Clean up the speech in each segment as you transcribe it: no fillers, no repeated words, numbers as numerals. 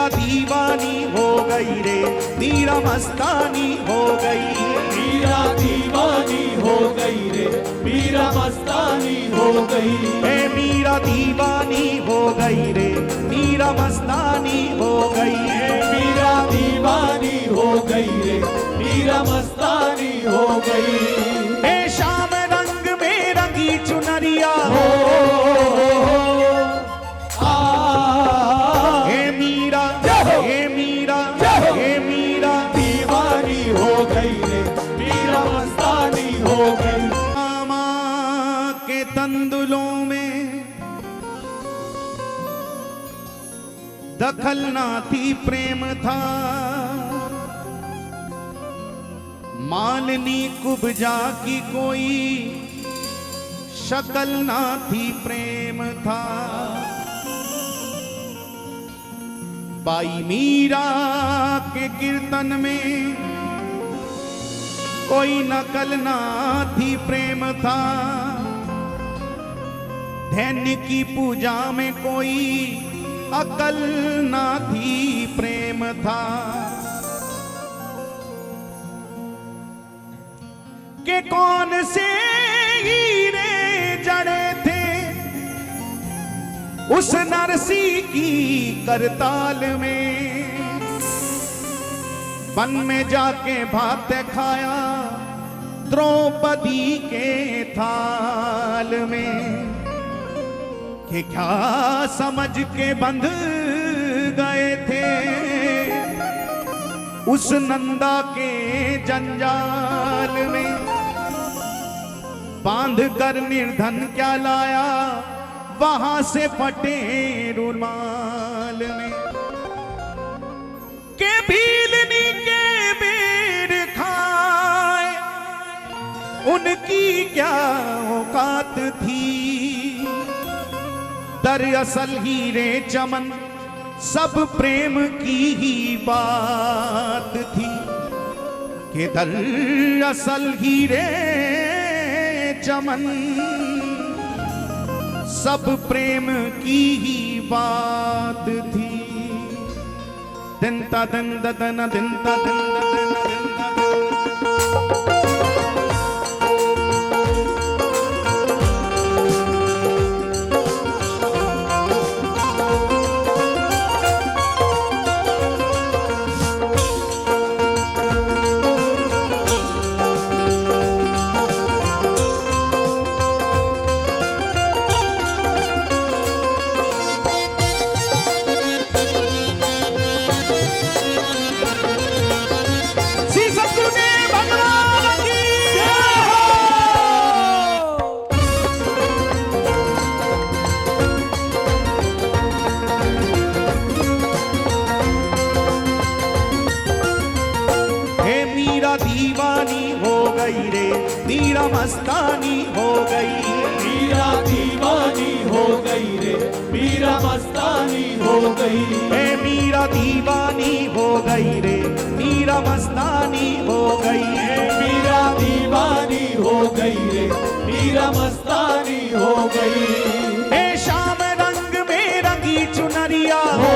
मीरा दीवानी हो गई रे, मीरा मस्तानी हो गई। मीरा दीवानी हो गई रे, मीरा मस्तानी हो गई। मीरा दीवानी हो गई रे, मीरा मस्तानी हो गई। मीरा दीवानी हो गई रे, मीरा मस्तानी हो गई। शाम रंग में रंगी चुनरिया हो, मीरा दीवानी हो गई रे, मीरा मस्तानी हो गई। मामा के तंदुलों में दखल ना थी प्रेम था, मालनी कुब्जा की कोई शक्ल ना थी प्रेम था। बाई मीरा के कीर्तन में कोई नकल ना थी प्रेम था, धैन्य की पूजा में कोई अकल ना थी प्रेम था। के कौन से हीरे जड़े थे उस नरसी की करताल में, वन में जाके भात खाया द्रौपदी के थाल में। कि क्या समझ के बंध गए थे उस नंदा के जंजाल में, बांध कर निर्धन क्या लाया वहां से फटे रुमाल में। के भीलनी के बेर खाए उनकी क्या औकात थी, दरअसल हीरे चमन सब प्रेम की ही बात थी। कि दरअसल हीरे चमन सब प्रेम की ही बात थी। दिनता दिन दन दिनता दिन मीरा मस्तानी हो गई। मीरा दीवानी हो गई रे, मीरा मस्तानी हो गई। मीरा दीवानी हो गई रे, मीरा मस्तानी हो गई। मीरा दीवानी हो गई रे, मीरा मस्तानी हो गई। शाम रंग में रंगी चुनरिया हो,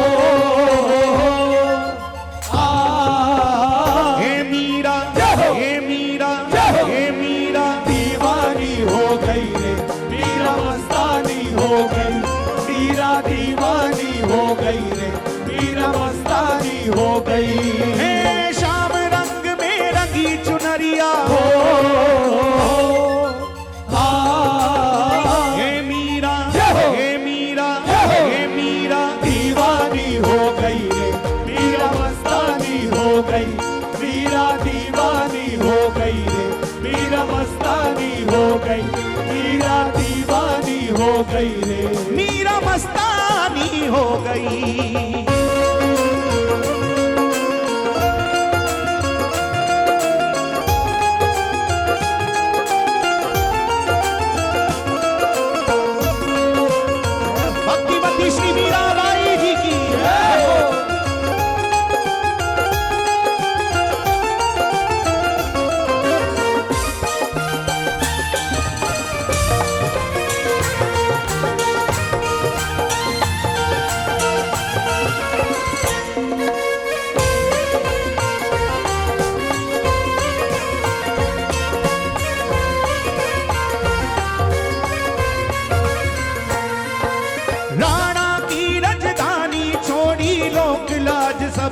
हो गई। शाम रंग में रंगी चुनरिया हो, मीरा दीवानी हो गई रे, मीरा मस्तानी हो गई। मीरा दीवानी हो गई रे, मीरा मस्तानी हो गई। मीरा दीवानी हो गई रे, मीरा मस्तानी हो गई।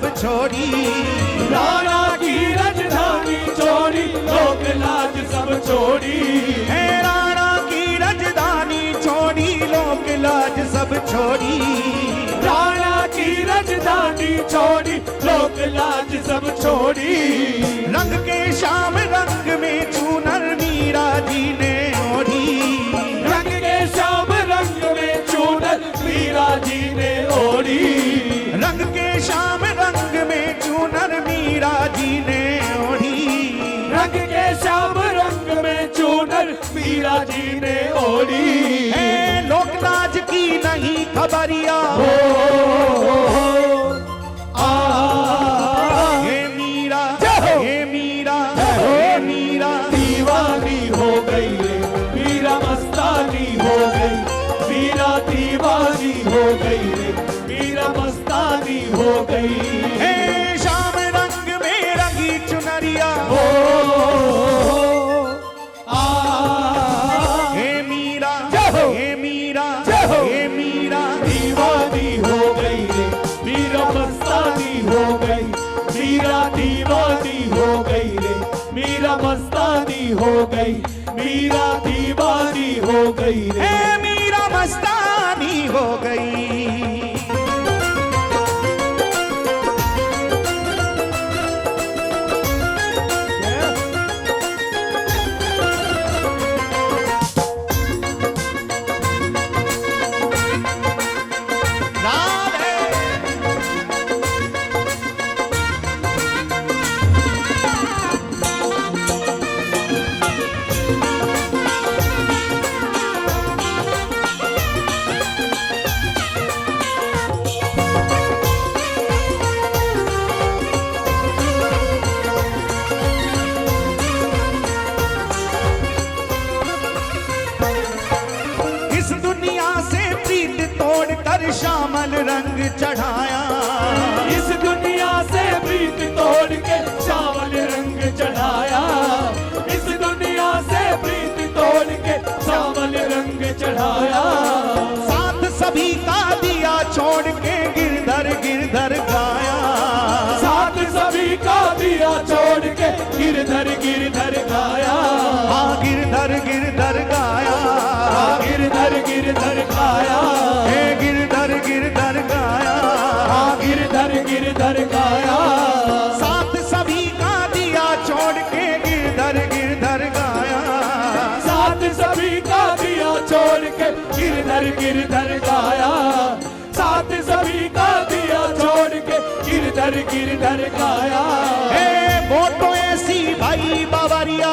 सब छोड़ी, राणा की राजधानी छोड़ी, लोक लाज सब छोड़ी। है राणा की राजधानी छोड़ी, लोक लाज सब छोड़ी, राणा की राजधानी छोड़ी, लोक लाज सब छोड़ी। रंग के श्याम रंग में चूनर मीरा जी ने ओढ़ी, रंग के श्याम रंग में चूनर मीरा जी ने ओढ़ी। रंग के श्याम रंग में चूनर मीरा जी ने ओढ़ी, रंग के श्याम रंग में चूनर मीरा जी ने ओढ़ी। है लोकलाज की नहीं खबरिया, हे मीरा, हे मीरा, हे मीरा, दीवानी हो गई रे मीरा मस्तानी हो गई, मीरा दीवानी हो गई रे मीरा मस्तानी हो गई। हे श्याम रंग में रंगी चुनरिया, हे मीरा, हे मीरा, हे मीरा, दीवानी हो गई रे मीरा मस्तानी हो गई, मीरा दीवानी हो गई रे मीरा मस्तानी हो गई, मीरा दीवानी हो गई रे। हे मीरा मस्तानी हो गई। राधे इस दुनिया से प्रीत तोड़कर श्यामल रंग चढ़ाया, इस दुनिया से प्रीत तोड़ के चावल रंग चढ़ाया, इस दुनिया से प्रीत तोड़ के चावल रंग चढ़ाया। साथ सभी का दिया छोड़ के गिरधर गिरधर गाया, साथ सभी का दिया छोड़ के गिरधर गिरधर गाया, हाँ गिरधर गिरधर गाया, गिरधर गिरधर गाया, हे गिरधर गिरधर गाया, गिरधर गिरधर गाया। साथ सभी का दिया छोड़ के गिरधर गिरधर गाया, साथ सभी का दिया छोड़ के गिरधर गिरधर गाया, साथ सभी का दिया छोड़ के गिरधर गिरधर गाया। हे वो तो ऐसी भाई बावरिया,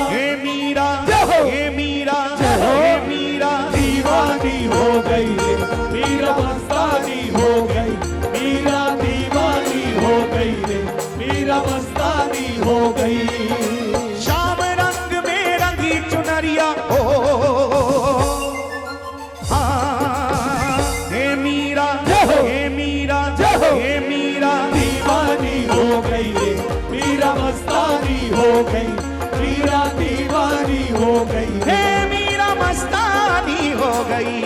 हे मीरा, हे मीरा, हे मीरा, दीवानी हो गई रे मीरा मस्तानी हो गई, मीरा दीवानी हो गई रे मीरा मस्तानी हो गई। श्याम रंग में रंगी चुनरिया हो, हाँ हे मीरा, हे मीरा, हे मीरा, दीवानी हो गई रे मीरा मस्तानी हो गई, मीरा दीवानी हो गई हे मीरा मस्तानी हो गई।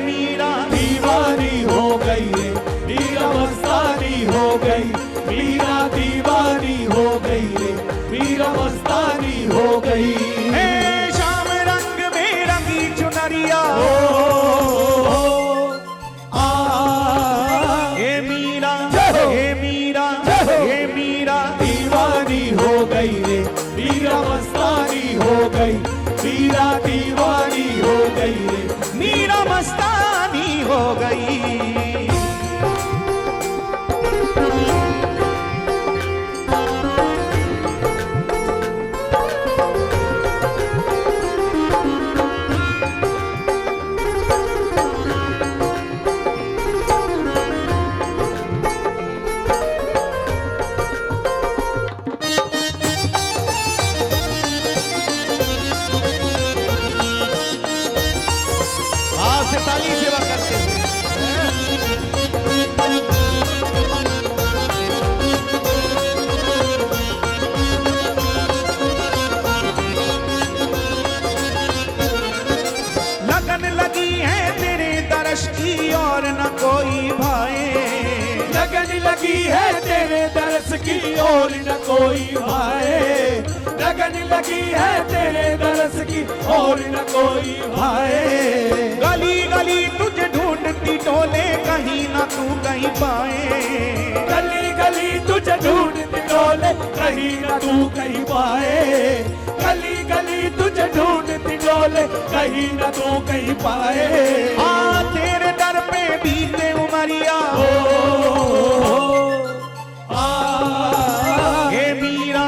मीरा दीवानी हो गई रे, मीरा मस्तानी हो गई, मीरा दीवानी हो गई रे, मीरा मस्तानी हो गई। हे शाम रंग में रंगी चुनरिया हे मीरा हे मीरा हे मीरा दीवानी हो गई रे, मीरा मस्तानी हो गई, मीरा दीवानी हो गई रे, मीरा मस्तानी हो गई। ताली सेवा करते लगन लगी है तेरे दर्श की और न कोई भाए, लगन लगी है तेरे दर्श की और न कोई भाए, लगन लगी है तेरे दर्श की और न कोई भाए। गली गली तुझे ढूंढती टोले कहीं ना तू कहीं पाए, गली गली तुझे ढूंढती डोले कहीं ना तू कहीं पाए, गली गली तुझे ढूंढती डोले कहीं ना तू कहीं पाए। हाँ तेरे दर पे बीते उमरिया हे मीरा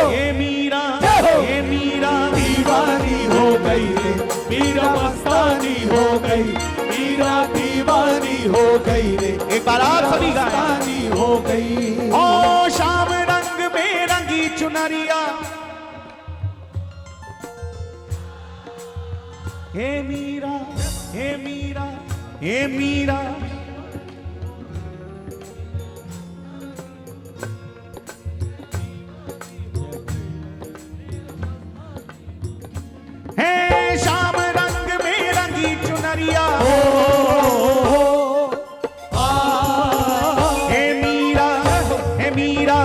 हे मीरा हे मीरा दीवानी हो गई रे, मीरा मस्तानी हो गई, मीरा दीवानी हो गई रे, एक बार आप सभी गाएं। मस्तानी हो गई। ओ शाम रंग में रंगी चुनरिया हे मीरा हे मीरा हे मीरा हे शाम रंग में रंगी चुनरिया हे मीरा हे मीरा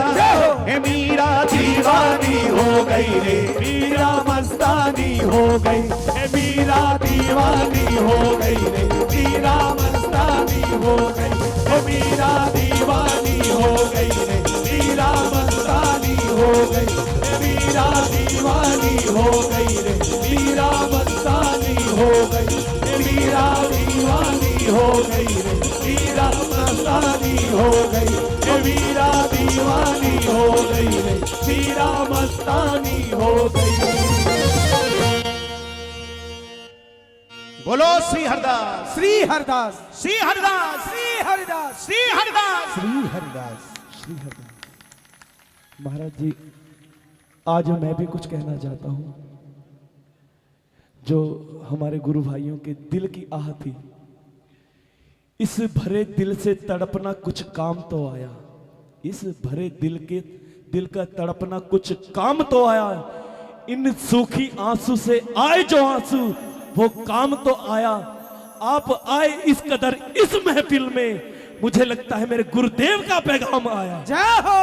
हे मीरा दीवानी हो गई रे, मीरा मस्तानी हो गई, हे मीरा दीवानी हो गई रे, मीरा मस्तानी हो गई, हे मीरा दीवानी हो गई रे, मीरा मस्तानी हो गई, हे मीरा दीवानी हो गई रे, मीरा मस्तानी हो गई, हे मीरा दीवानी हो गई रे, मीरा मस्तानी हो गई, हे मीरा दीवानी हो गई रे, मीरा मस्तानी हो गई। बोलो श्री हरदास श्री हरदास, श्री हरदास श्री हरदास, श्री हरदास श्री हरदास, श्री हरदास। महाराज जी, आज मैं भी कुछ कहना चाहता हूं। जो हमारे गुरु भाइयों के दिल की आह थी, इस भरे दिल से तड़पना कुछ काम तो आया, इस भरे दिल का तड़पना कुछ काम तो आया। इन सूखी आंसू से आए जो आंसू, वो काम तो आया। आप आए इस कदर इस महफिल में, मुझे लगता है मेरे गुरुदेव का पैगाम आया। जय हो।